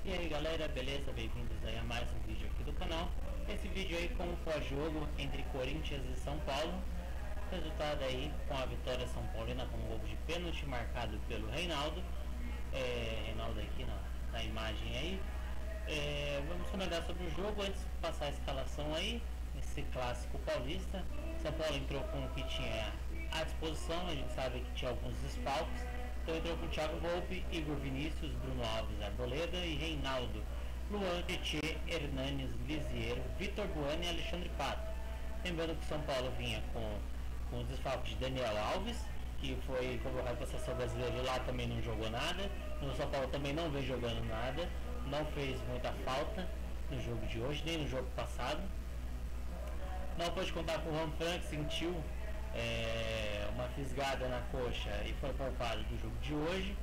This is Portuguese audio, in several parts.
E aí galera, beleza? Bem-vindos aí a mais um vídeo aqui do canal. Esse vídeo aí como foi o jogo entre Corinthians e São Paulo. Resultado aí com a vitória São Paulina com um gol de pênalti marcado pelo Reinaldo. Reinaldo aqui na imagem aí. Vamos comentar sobre o jogo antes de passar a escalação aí. Esse clássico paulista. São Paulo entrou com o que tinha à disposição, a gente sabe que tinha alguns desfalques. Então entrou com Thiago Volpe, Igor Vinícius, Bruno Alves, Arboleda e Reinaldo, Luan, Tietê, Hernanes, Lisiero, Vitor Bueno e Alexandre Pato. Lembrando que São Paulo vinha com o desfalque de Daniel Alves, que foi convocado para a seleção brasileira e lá também não jogou nada. No São Paulo também não vem jogando nada, não fez muita falta no jogo de hoje, nem no jogo passado. Não pôde contar com o Juan Fran, que sentiu uma fisgada na coxa e foi poupado do jogo de hoje.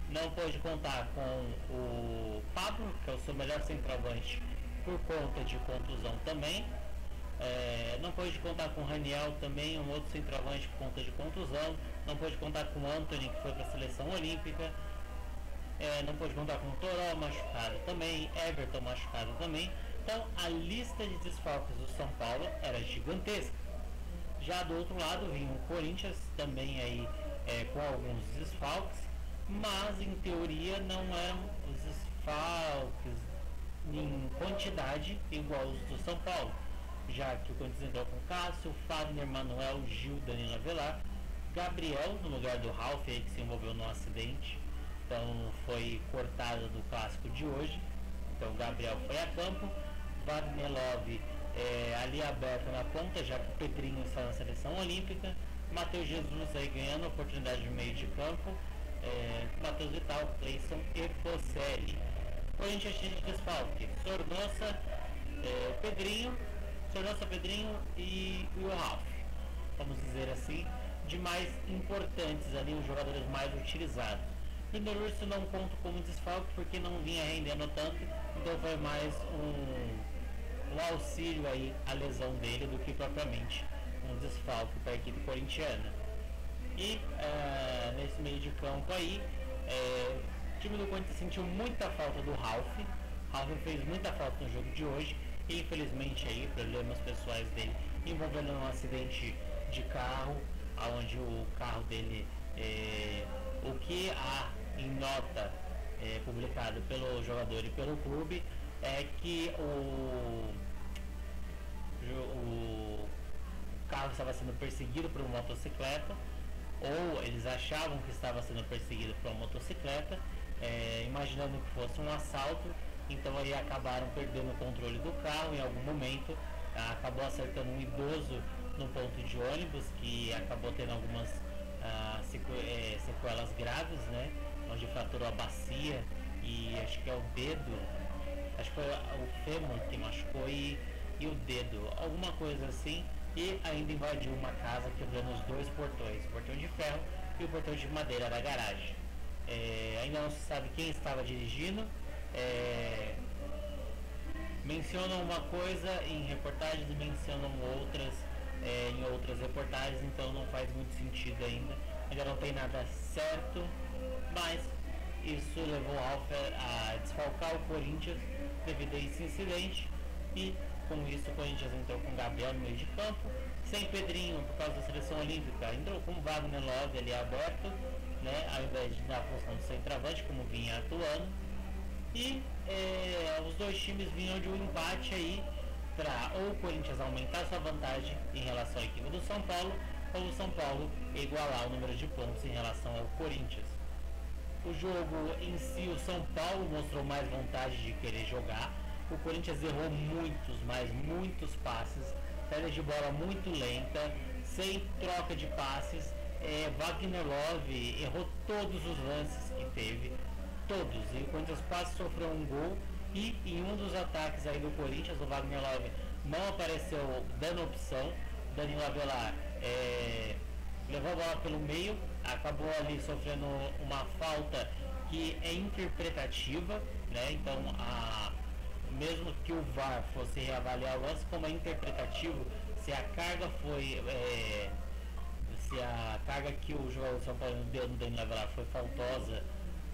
Não pôde contar com o Pablo, que é o seu melhor centroavante, por conta de contusão também. Não pôde contar com o Raniel também, um outro centroavante por conta de contusão. Não pôde contar com o Anthony, que foi para a seleção olímpica. Não pôde contar com o Toró machucado também, Everton machucado também. Então a lista de desfalques do São Paulo era gigantesca. Já do outro lado vinha o Corinthians também aí com alguns desfalques, mas em teoria não eram os desfalques em quantidade igual os do São Paulo, já que o Corinthians entrou com Cássio, Fagner, Manuel, Gil, Danilo Avelar, Gabriel no lugar do Ralf aí, que se envolveu num acidente, então foi cortado do clássico de hoje. Então Gabriel foi a campo, Wagner Love ali aberto na ponta, já que o Pedrinho está na seleção olímpica, Matheus Jesus aí ganhando oportunidade de meio de campo, Matheus Vital, Cleison e Fosselli. Corinthians de desfalque, Sornosa, Pedrinho e o Ralf, vamos dizer assim, de mais importantes ali, os jogadores mais utilizados. Júnior Urso não conto como desfalque porque não vinha rendendo tanto, então foi mais um auxílio aí à lesão dele do que propriamente um desfalque para a equipe corintiana. E nesse meio de campo aí, o time do Corinthians sentiu muita falta do Ralf. Ralf fez muita falta no jogo de hoje e infelizmente aí problemas pessoais dele envolvendo um acidente de carro, onde o carro dele, o que há em nota publicado pelo jogador e pelo clube é que o carro estava sendo perseguido por uma motocicleta, ou eles achavam que estava sendo perseguido por uma motocicleta, imaginando que fosse um assalto. Então aí acabaram perdendo o controle do carro em algum momento, acabou acertando um idoso no ponto de ônibus, que acabou tendo algumas sequelas graves, né, onde fraturou a bacia e acho que é o dedo, acho que foi o fêmur que machucou e o dedo, alguma coisa assim, e ainda invadiu uma casa quebrando os dois portões, o portão de ferro e o portão de madeira da garagem. Ainda não se sabe quem estava dirigindo. Mencionam uma coisa em reportagens e mencionam outras em outras reportagens, então não faz muito sentido ainda não tem nada certo, mas isso levou a desfalcar o Corinthians devido a esse incidente. E com isso o Corinthians entrou com Gabriel no meio de campo, sem Pedrinho por causa da seleção olímpica, entrou com Wagner Love ali aberto, né, ao invés de dar a função de centroavante como vinha atuando. E os dois times vinham de um embate aí para ou o Corinthians aumentar sua vantagem em relação à equipe do São Paulo, ou o São Paulo igualar o número de pontos em relação ao Corinthians. O jogo em si, o São Paulo mostrou mais vontade de querer jogar. O Corinthians errou muitos passes, saída de bola muito lenta, sem troca de passes. Wagner Love errou todos os lances que teve, todos, e o Corinthians quase sofreu um gol. E em um dos ataques aí do Corinthians, o Wagner Love não apareceu dando opção. Danilo Avelar levou a bola pelo meio, acabou ali sofrendo uma falta que é interpretativa, né? Então mesmo que o VAR fosse reavaliar o lance, como é interpretativo, se a carga foi se a carga que o jogador do São Paulo deu no Danilo Avelar foi faltosa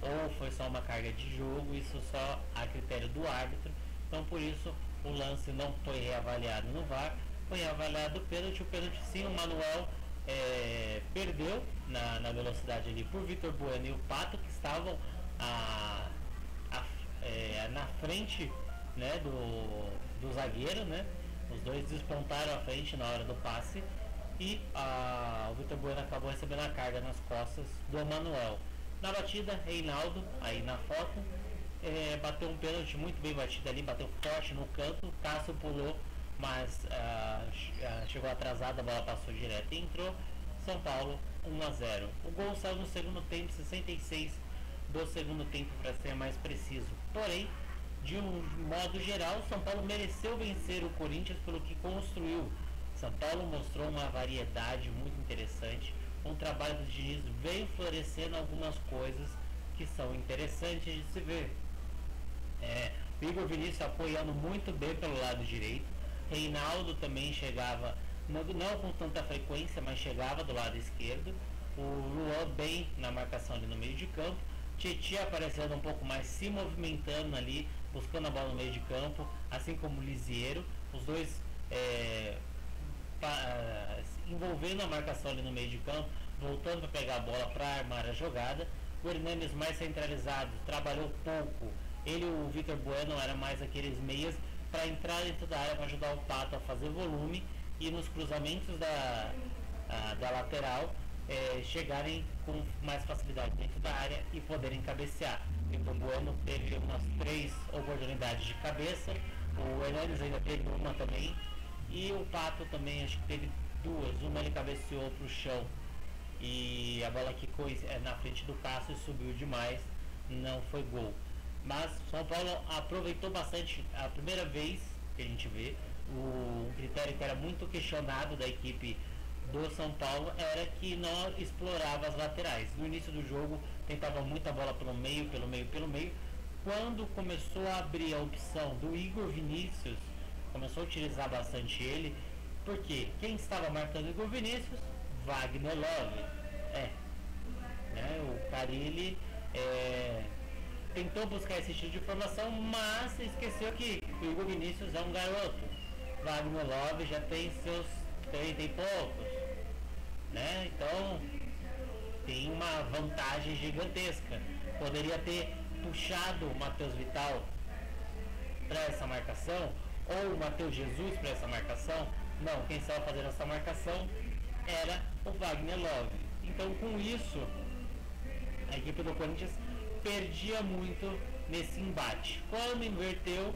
ou foi só uma carga de jogo, isso só a critério do árbitro. Então por isso o lance não foi reavaliado no VAR, foi reavaliado o pênalti. O pênalti sim, o Manuel perdeu na velocidade ali por Vitor Bueno e o Pato, que estavam na frente, né, do zagueiro, né? Os dois despontaram à frente na hora do passe e o Vitor Bueno acabou recebendo a carga nas costas do Manuel. Na batida, Reinaldo, aí na foto, bateu um pênalti muito bem batido ali, bateu forte no canto, o Cássio pulou, mas chegou atrasado, a bola passou direto e entrou. São Paulo 1-0. O gol saiu no segundo tempo, 66 do segundo tempo para ser mais preciso. Porém, de um modo geral, São Paulo mereceu vencer o Corinthians pelo que construiu. São Paulo mostrou uma variedade muito interessante. Um trabalho do Diniz veio florescendo algumas coisas que são interessantes de se ver. O Igor Vinícius apoiando muito bem pelo lado direito. Reinaldo também chegava, não com tanta frequência, mas chegava do lado esquerdo. O Luan bem na marcação ali no meio de campo. Tietchan aparecendo um pouco mais, se movimentando ali, buscando a bola no meio de campo, assim como o Lisiero, os dois envolvendo a marcação ali no meio de campo, voltando para pegar a bola para armar a jogada. O Hernanes mais centralizado, trabalhou pouco. Ele e o Vitor Bueno eram mais aqueles meias para entrar dentro da área, para ajudar o Pato a fazer volume e nos cruzamentos da lateral chegarem com mais facilidade dentro da área e poderem cabecear. O Vitor Bueno teve umas 3 oportunidades de cabeça, o Hernanes ainda teve uma também, e o Pato também acho que teve 2, uma ele cabeceou para o chão e a bola quicou na frente do Cássio e subiu demais, não foi gol. Mas São Paulo aproveitou bastante, a primeira vez que a gente vê, o critério que era muito questionado da equipe do São Paulo era que não explorava as laterais. No início do jogo tentava muita bola pelo meio. Quando começou a abrir a opção do Igor Vinícius, começou a utilizar bastante ele, porque quem estava marcando Igor Vinícius? Wagner Love. O Carille tentou buscar esse estilo de formação, mas esqueceu que o Igor Vinícius é um garoto. Wagner Love já tem seus 30 e poucos, né? Então tem uma vantagem gigantesca. Poderia ter puxado o Matheus Vital para essa marcação, ou o Matheus Jesus para essa marcação. Não, quem estava fazendo essa marcação era o Wagner Love. Então com isso a equipe do Corinthians perdia muito nesse embate. Quando inverteu,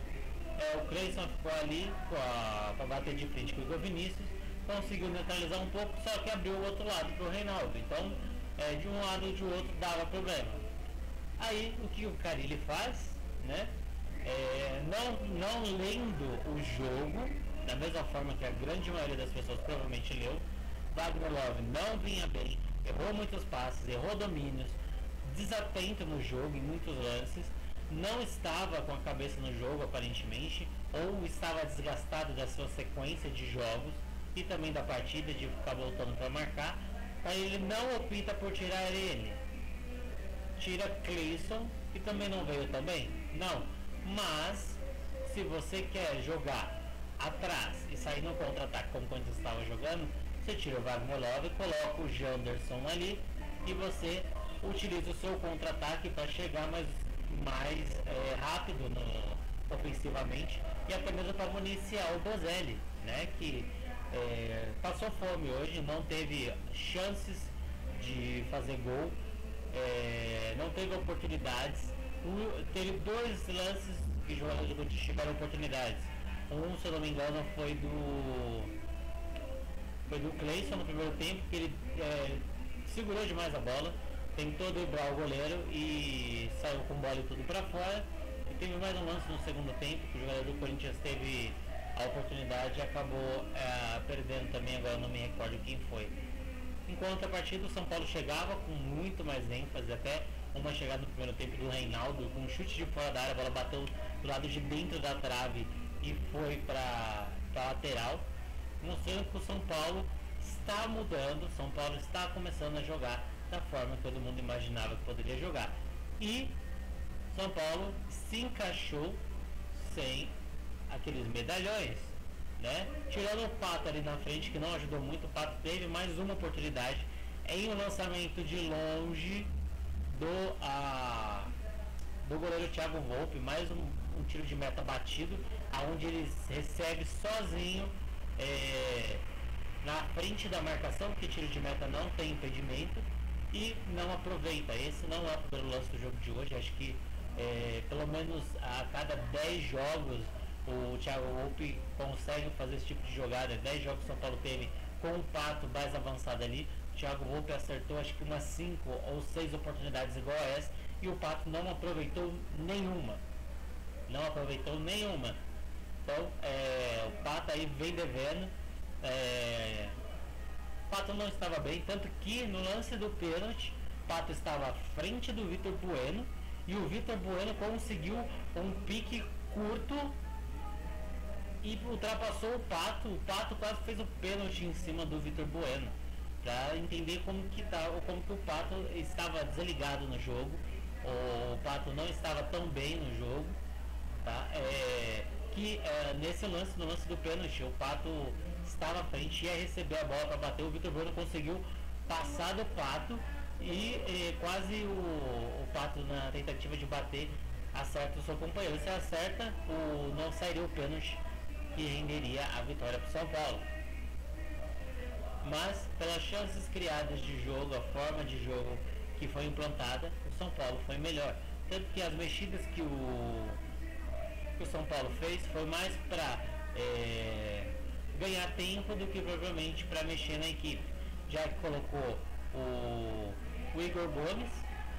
o Cleison ficou ali para bater de frente com o Igor Vinícius, conseguiu neutralizar um pouco, só que abriu o outro lado para o Reinaldo. Então, de um lado ou de outro dava problema. Aí, o que o Carille faz, né? Não lendo o jogo, da mesma forma que a grande maioria das pessoas provavelmente leu, Wagner Love não vinha bem, errou muitos passes, errou domínios, desatento no jogo em muitos lances, não estava com a cabeça no jogo aparentemente, ou estava desgastado da sua sequência de jogos e também da partida de ficar voltando para marcar. Aí ele não opta por tirar ele, tira Cleison, que também não veio também, não, mas se você quer jogar atrás e sair no contra-ataque como quando você estava jogando, você tira o Wagner Love, coloca o Janderson ali e você utiliza o seu contra-ataque para chegar mais rápido ofensivamente e até mesmo para municiar o Bozelli, né, que passou fome hoje, não teve chances de fazer gol, não teve oportunidades. Teve 2 lances que os jogadores do Corinthians tiveram oportunidades. Um, se eu não me engano, foi do Cleison no primeiro tempo, que ele segurou demais a bola, tentou driblar o goleiro e saiu com bola e tudo para fora. E teve mais um lance no segundo tempo que o jogador do Corinthians teve a oportunidade e acabou perdendo também, agora não me recordo quem foi. Enquanto a partida, o São Paulo chegava com muito mais ênfase, até uma chegada no primeiro tempo do Reinaldo, com um chute de fora da área, a bola bateu do lado de dentro da trave e foi para a lateral, mostrando que o São Paulo está mudando, São Paulo está começando a jogar da forma que todo mundo imaginava que poderia jogar. E São Paulo se encaixou sem aqueles medalhões, né? Tirando o Pato ali na frente, que não ajudou muito, o Pato teve mais uma oportunidade em um lançamento de longe do goleiro Thiago Volpe, mais um tiro de meta batido, aonde ele recebe sozinho na frente da marcação, porque tiro de meta não tem impedimento, e não aproveita. Esse não é o primeiro lance do jogo de hoje. Acho que pelo menos a cada 10 jogos o Thiago Volpe consegue fazer esse tipo de jogada. 10 jogos que o São Paulo teve com o Pato mais avançado ali, o Thiago Volpe acertou acho que umas 5 ou 6 oportunidades igual a essa, e o Pato não aproveitou nenhuma. Então o Pato aí vem devendo. O Pato não estava bem, tanto que no lance do pênalti o Pato estava à frente do Vitor Bueno, e o Vitor Bueno conseguiu um pique curto e ultrapassou o Pato quase fez o pênalti em cima do Vitor Bueno, para entender como que o Pato estava desligado no jogo. O Pato não estava tão bem no jogo, tá? No lance do pênalti, o Pato estava à frente, ia receber a bola para bater, o Vitor Bueno conseguiu passar do Pato e quase o Pato, na tentativa de bater, acerta o seu companheiro. Se acerta, não sairia o pênalti que renderia a vitória para o São Paulo. Mas pelas chances criadas de jogo, a forma de jogo que foi implantada, o São Paulo foi melhor. Tanto que as mexidas que o São Paulo fez foi mais para ganhar tempo do que provavelmente para mexer na equipe, já que colocou o Igor Gomes,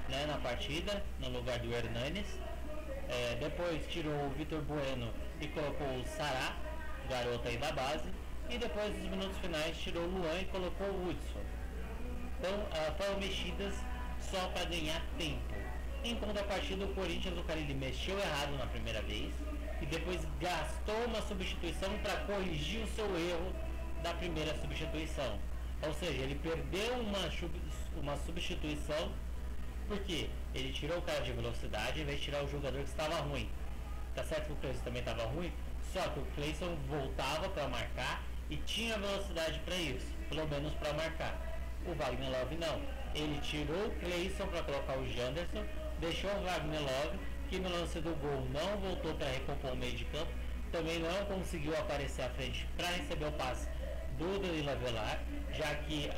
né, na partida no lugar do Hernanes. Depois tirou o Vitor Bueno e colocou o Sará, garoto aí da base, e depois nos minutos finais tirou o Luan e colocou o Hudson. Então foram mexidas só para ganhar tempo. Em contrapartida, o Corinthians, o Carille mexeu errado na primeira vez e depois gastou uma substituição para corrigir o seu erro da primeira substituição. Ou seja, ele perdeu uma substituição porque ele tirou o cara de velocidade em vez de tirar o jogador que estava ruim. Tá certo que o Cleison também estava ruim, só que o Cleison voltava para marcar e tinha velocidade para isso, pelo menos para marcar. O Wagner Love não. Ele tirou o Cleison para colocar o Janderson, deixou o Wagner Love, que no lance do gol não voltou para recompor o meio de campo, também não conseguiu aparecer à frente para receber o passe do Danilo Avelar, já que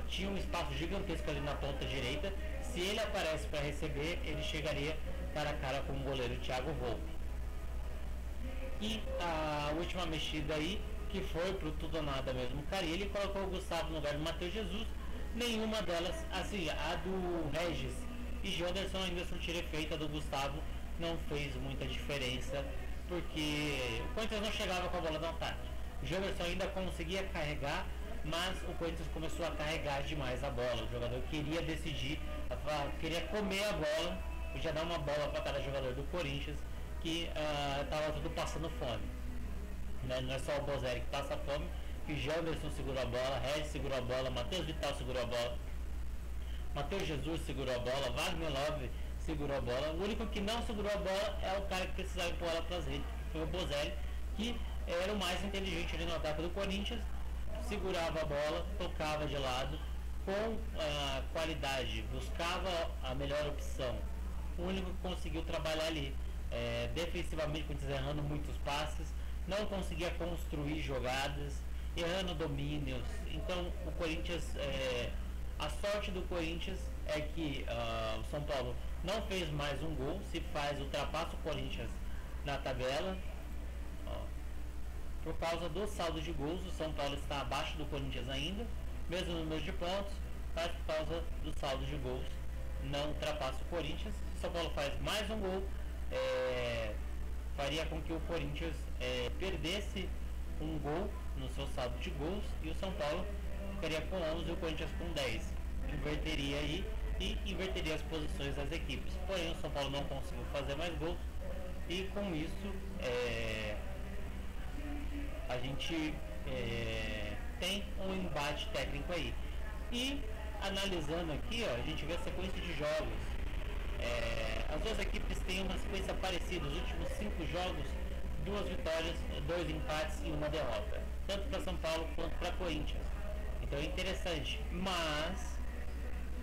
tinha um espaço gigantesco ali na ponta direita. Se ele aparece para receber, ele chegaria cara a cara com o goleiro Thiago Volpe. E a última mexida aí, que foi pro tudo ou nada mesmo, Carille colocou o Gustavo no lugar do Matheus Jesus. Nenhuma delas, assim, a do Regis e Janderson ainda surtiram efeito, a do Gustavo não fez muita diferença, porque o Corinthians não chegava com a bola no ataque. O Janderson ainda conseguia carregar, mas o Corinthians começou a carregar demais a bola. O jogador queria decidir, queria comer a bola, podia dar uma bola para cada jogador do Corinthians, que estava tudo passando fome. Não é só o Bozelli que passa fome, que o Janderson segurou a bola, Regis segurou a bola, Matheus Vital segurou a bola, Matheus Jesus segurou a bola, Wagner Love segurou a bola. O único que não segurou a bola é o cara que precisava empurrar ela para as redes, que foi o Bozelli, que era o mais inteligente ali no ataque do Corinthians, segurava a bola, tocava de lado, com qualidade, buscava a melhor opção. O único que conseguiu trabalhar ali. Defensivamente, errando muitos passes, não conseguia construir jogadas, errando domínios. Então o Corinthians, a sorte do Corinthians é que o São Paulo não fez mais um gol. Se faz, ultrapassa o Corinthians na tabela. Por causa do saldo de gols, o São Paulo está abaixo do Corinthians ainda, mesmo número de pontos, mas por causa do saldo de gols não ultrapassa o Corinthians. Se o São Paulo faz mais um gol, faria com que o Corinthians perdesse um gol no seu saldo de gols, e o São Paulo ficaria com 11 e o Corinthians com 10. Inverteria aí e inverteria as posições das equipes. Porém, o São Paulo não conseguiu fazer mais gols, e com isso a gente tem um embate técnico aí. E analisando aqui, a gente vê a sequência de jogos. As duas equipes têm uma sequência parecida. Os últimos 5 jogos, 2 vitórias, 2 empates e 1 derrota. Tanto para São Paulo quanto para Corinthians. Então é interessante. Mas,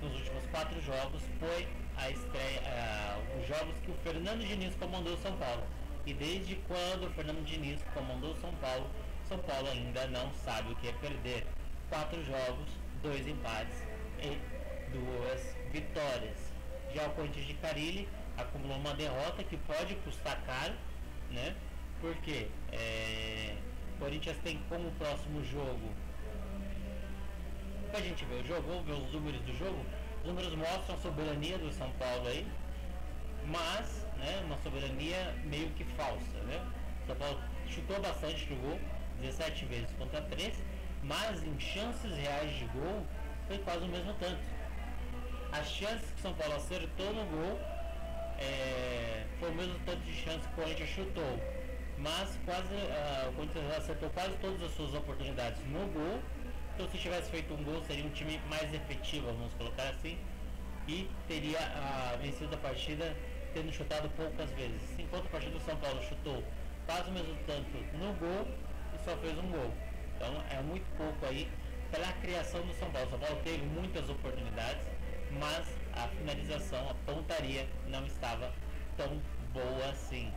nos últimos 4 jogos, foi a estreia, os jogos que o Fernando Diniz comandou São Paulo. E desde quando o Fernando Diniz comandou São Paulo ainda não sabe o que é perder. 4 jogos, 2 empates e 2 vitórias. Já o Corinthians de Carille acumulou uma derrota que pode custar caro, né? Porque o Corinthians tem como próximo jogo. Pra gente ver o jogo, vamos ver os números do jogo. Os números mostram a soberania do São Paulo aí, mas, né, uma soberania meio que falsa, né? O São Paulo chutou bastante no gol, 17 vezes contra 3, mas em chances reais de gol foi quase o mesmo tanto. As chances que o São Paulo acertou no gol foi o mesmo tanto de chances que o Corinthians chutou, mas o Corinthians acertou quase todas as suas oportunidades no gol. Então, se tivesse feito um gol, seria um time mais efetivo, vamos colocar assim, e teria vencido a partida tendo chutado poucas vezes. Enquanto a partida do São Paulo chutou quase o mesmo tanto no gol e só fez um gol. Então é muito pouco aí para a criação do São Paulo. O São Paulo teve muitas oportunidades, mas a finalização, a pontaria não estava tão boa assim.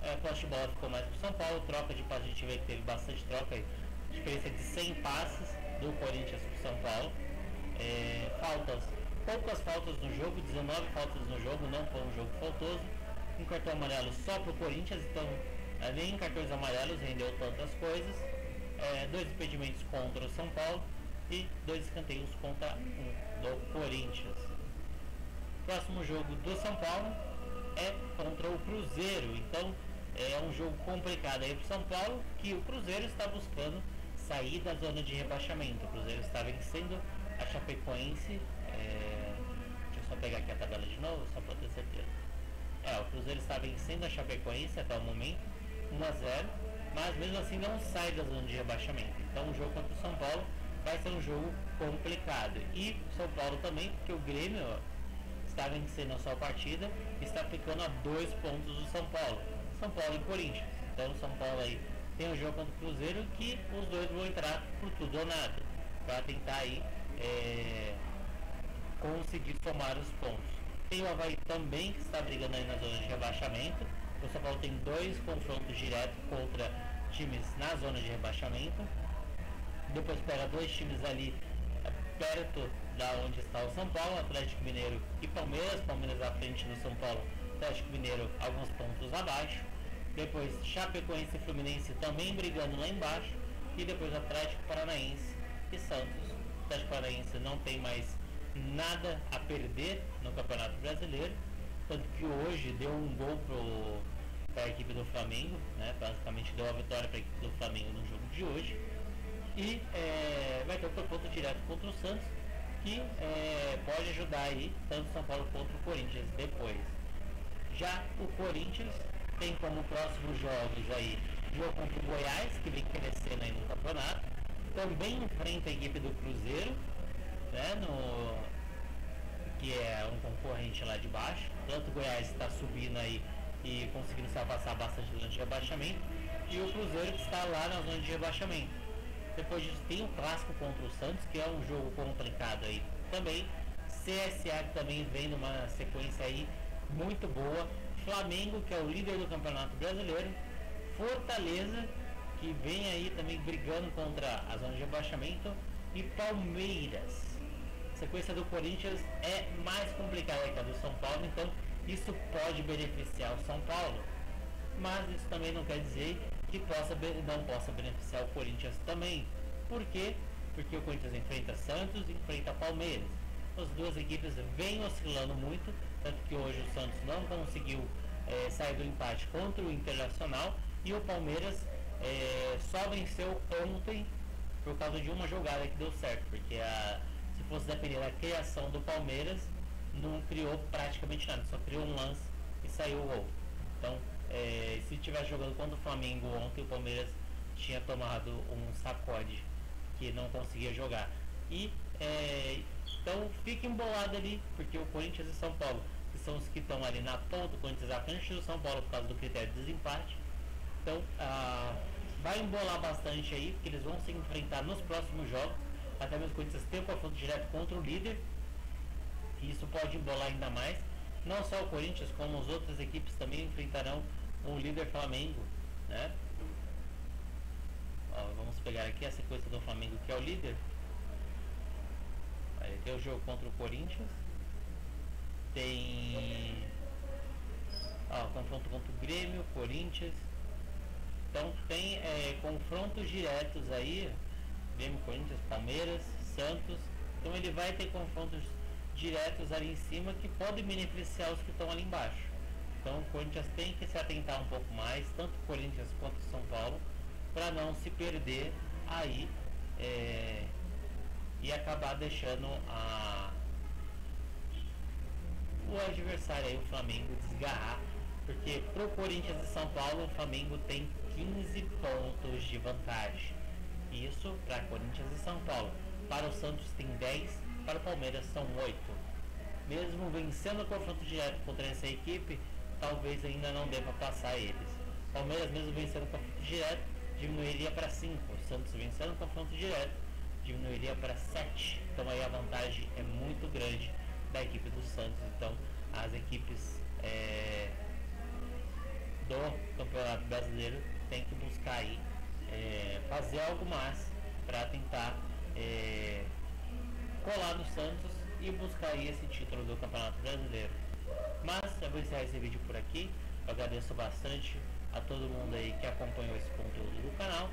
A posse de bola ficou mais para o São Paulo, troca de passe a gente vê que teve bastante troca aí. Diferença de 100 passes do Corinthians para o São Paulo. Poucas faltas no jogo, 19 faltas no jogo, não foi um jogo faltoso. Um cartão amarelo só para o Corinthians, então nem cartões amarelos rendeu tantas coisas. 2 impedimentos contra o São Paulo e 2 escanteios contra um do Corinthians. Próximo jogo do São Paulo é contra o Cruzeiro, então é um jogo complicado aí para o São Paulo, que o Cruzeiro está buscando sair da zona de rebaixamento. O Cruzeiro está vencendo a Chapecoense. Deixa eu só pegar aqui a tabela de novo, só para ter certeza. O Cruzeiro está vencendo a Chapecoense até o momento, 1-0, mas mesmo assim não sai da zona de rebaixamento. Então o jogo contra o São Paulo vai ser um jogo complicado. E o São Paulo também, porque o Grêmio está vencendo a sua partida, está ficando a 2 pontos do São Paulo. São Paulo e Corinthians. Então o São Paulo aí tem um jogo contra o Cruzeiro que os dois vão entrar por tudo ou nada, para tentar aí conseguir somar os pontos. Tem o Avaí também, que está brigando aí na zona de rebaixamento. O São Paulo tem 2 confrontos diretos contra times na zona de rebaixamento. Depois pega 2 times ali perto da onde está o São Paulo, Atlético Mineiro e Palmeiras. Palmeiras à frente do São Paulo, Atlético Mineiro alguns pontos abaixo. Depois Chapecoense e Fluminense também brigando lá embaixo. E depois Atlético Paranaense e Santos. O Atlético Paranaense não tem mais nada a perder no Campeonato Brasileiro. Tanto que hoje deu um gol para a equipe do Flamengo, né? Basicamente deu a vitória para a equipe do Flamengo no jogo de hoje. E vai ter o confronto direto contra o Santos, que pode ajudar aí tanto São Paulo quanto o Corinthians depois. Já o Corinthians tem como próximos jogos aí jogo contra o Goiás, que vem crescendo aí no campeonato. Também enfrenta a equipe do Cruzeiro, né, que é um concorrente lá de baixo. Tanto o Goiás está subindo aí e conseguindo se afastar bastante da zona de rebaixamento, e o Cruzeiro que está lá na zona de rebaixamento. Depois disso tem o clássico contra o Santos, que é um jogo complicado aí também. CSA que também vem numa sequência aí muito boa. Flamengo, que é o líder do Campeonato Brasileiro. Fortaleza, que vem aí também brigando contra a zona de rebaixamento. E Palmeiras. A sequência do Corinthians é mais complicada que a do São Paulo, então isso pode beneficiar o São Paulo. Mas isso também não quer dizer que não possa beneficiar o Corinthians também. Por quê? Porque o Corinthians enfrenta Santos e enfrenta Palmeiras. As duas equipes vêm oscilando muito, tanto que hoje o Santos não conseguiu sair do empate contra o Internacional, e o Palmeiras só venceu ontem por causa de uma jogada que deu certo, porque se fosse depender da criação do Palmeiras, não criou praticamente nada, só criou um lance e saiu o gol. Então, se estivesse jogando contra o Flamengo ontem, o Palmeiras tinha tomado um sacode que não conseguia jogar. E então fica embolado ali, porque o Corinthians e São Paulo, que são os que estão ali na ponta, o Corinthians à frente do São Paulo por causa do critério de desempate. Então vai embolar bastante aí, porque eles vão se enfrentar nos próximos jogos, até mesmo o Corinthians tem um confronto direto contra o líder, e isso pode embolar ainda mais. Não só o Corinthians, como as outras equipes também enfrentarão o líder Flamengo, né? Vamos pegar aqui a sequência do Flamengo, que é o líder. Aí tem o jogo contra o Corinthians, tem confronto contra o Grêmio, Corinthians. Então tem confrontos diretos aí, Grêmio, Corinthians, Palmeiras, Santos. Então ele vai ter confrontos diretos ali em cima que podem beneficiar os que estão ali embaixo. Então o Corinthians tem que se atentar um pouco mais, tanto o Corinthians quanto o São Paulo, para não se perder aí e acabar deixando o adversário aí, o Flamengo, desgarrar, porque pro Corinthians e São Paulo o Flamengo tem 15 pontos de vantagem, isso para Corinthians e São Paulo. Para o Santos tem 10, para o Palmeiras são 8. Mesmo vencendo o confronto direto contra essa equipe, talvez ainda não dê para passar eles. Palmeiras, mesmo vencendo o confronto direto, diminuiria para 5. O Santos, vencendo o confronto direto, diminuiria para 7. Então aí a vantagem é muito grande da equipe do Santos. Então as equipes do Campeonato Brasileiro têm que buscar aí fazer algo mais para tentar colar no Santos e buscar aí esse título do Campeonato Brasileiro. Mas eu vou encerrar esse vídeo por aqui. Eu agradeço bastante a todo mundo aí que acompanhou esse conteúdo do canal.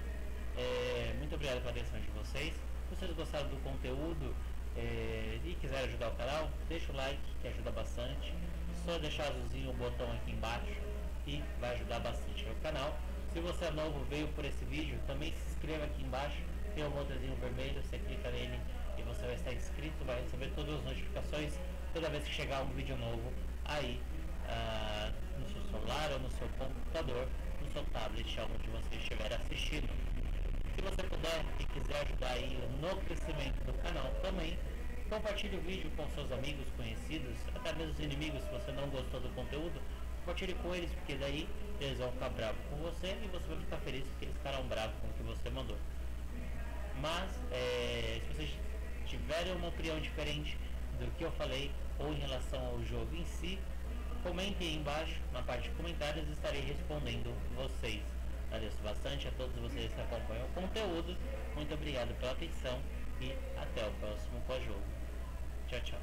Muito obrigado pela atenção de vocês. Se vocês gostaram do conteúdo e quiserem ajudar o canal, deixa o like, que ajuda bastante. Só deixar azulzinho o botão aqui embaixo e vai ajudar bastante o canal. Se você é novo, veio por esse vídeo, também se inscreva aqui embaixo. Tem um botãozinho vermelho, você clica nele e você vai estar inscrito, vai receber todas as notificações toda vez que chegar um vídeo novo aí no seu celular ou no seu computador, no seu tablet, onde você estiver assistindo. Se você puder e quiser ajudar aí no crescimento do canal também, compartilhe o vídeo com seus amigos, conhecidos, até mesmo os inimigos. Se você não gostou do conteúdo, compartilhe com eles, porque daí eles vão ficar bravos com você e você vai ficar feliz porque eles ficarão bravos com o que você mandou. Mas se vocês tiverem uma opinião diferente do que eu falei ou em relação ao jogo em si, comentem aí embaixo na parte de comentários, estarei respondendo vocês. Agradeço bastante a todos vocês que acompanham o conteúdo. Muito obrigado pela atenção e até o próximo pós-jogo. Tchau, tchau.